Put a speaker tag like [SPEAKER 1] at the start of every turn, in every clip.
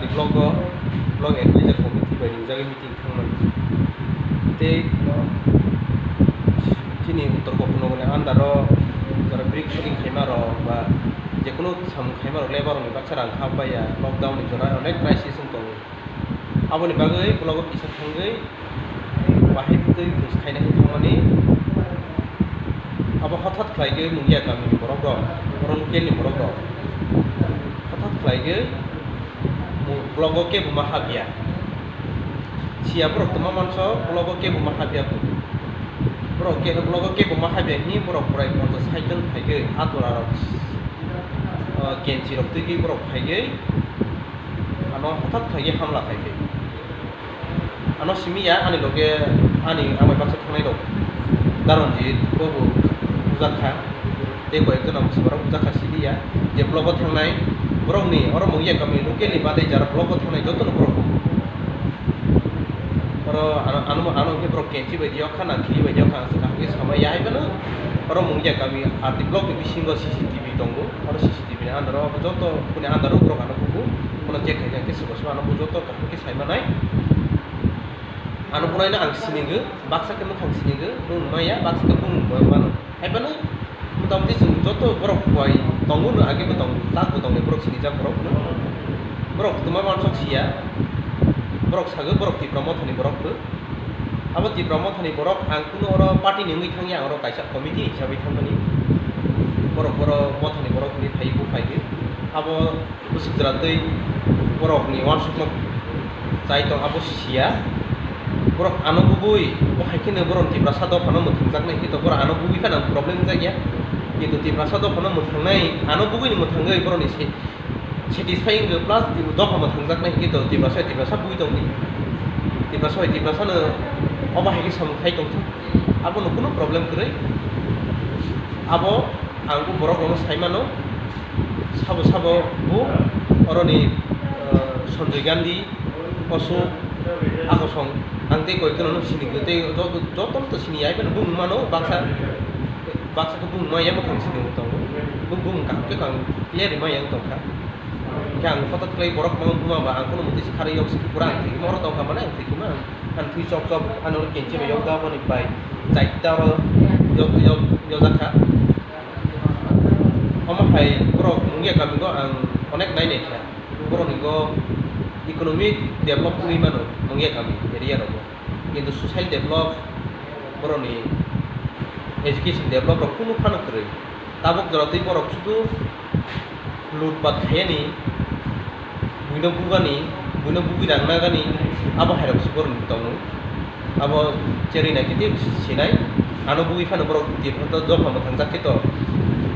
[SPEAKER 1] di blog advisor committee by ringjagi meeting thangman te chini uttor kopnogone andaro jara brick shooting khaimaro ba jekono sam khaimaro labor ni baksara khabaya lockdown ni jora onek crisis ong aboni bagai blog kisa thangai bahai putui khus khaina thangmani abo hothat khlaige mungya kami borok rok local ni borok rok hothat khlaige blog ke bumahabia siapa rok tuma manso blog ke bumahabia borok ke blog ke bumahabia ni borok purai ponto cycle khaige atura rok kenchi rok tigi borok khaige ano hothat khaige hamla khaige ano simiya ani loge ani amai baksa thangnai rok daronjit bobu ujakha te koyekjon am sebarang ujakha sidia je blog thangnai borok ni oro mungya kami local ni bade jara blog thangnai joto borok oro ano ke borok kenchi bai dio khana khili bai dio khana sa ke samai yai bana oro mungya kami arti blog ni bisingo cctv tongo oro cctv ni andaro joto kuni andaro borok ano buku kono check khai ke subo ano bu joto ke saimanai ano punai na ang siningu baksa ke mukhang siningu nun maya baksa ke bung mano hai bana mutamti sung joto borok kwai tongu no age betong tak betong borok sini jak borok no borok tuma mansok sia borok sago borok ti promote hani borok no abo ti promote hani borok ang kuno oro party ni ngui thangya oro kaisa committee hisabai thangani borok mot hani borok ni thai bu phai ge abo usik jratei borok ni workshop no chai tong abo sia borok ano bubui o haikene borok ti prasado phano muthungjak nai kito borok ano bubui kana problem jagya কিন্তু ti prasado phano muthungnai ano bubui ni muthangai borok ni satisfying ge plus ti dopha muthungjak nai kito ti prasa bui tong ni ti prasa no oba haiki samkhai tong abo no kuno problem krai abo angku borok no saimano sabo bu oroni Sanjay Gandhi Koso akosong angte koyekjon no sini gete jotom to sini ai ben bung mano baksa ke bung maya makhang sini utong bung ka ke kang clear ma yang tong ka kang fotot klei borok mang buma ba angko no mutis khari yok siki kurang ti moro tong ka mana ti kuma an thui chok anor kenchi be yok da boni pai chaita ro yo zakha oma hai borok mungya kami go ang onek nai ne kha borok ni go economic develop ni mano mungya kami area ro কিন্তু social develop boroni education develop ro kuno phano kre tabok jorotei borok sudu lutpat khayani buino bugi rangna gani abo hairok sibor tongu abo cheri na kiti sinai ano bugi phano borok ti photo jofa mathang jakito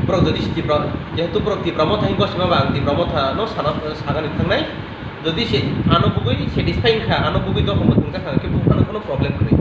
[SPEAKER 1] borok jodi sti pro jehetu borok ti promote hain gosma bang ti promote no sagani thangnai যদি সে আনুভূমিক স্যাটিসফাইং খা আনুভূমিক ক্ষমতা থাকে কিন্তু কোনো প্রবলেম করে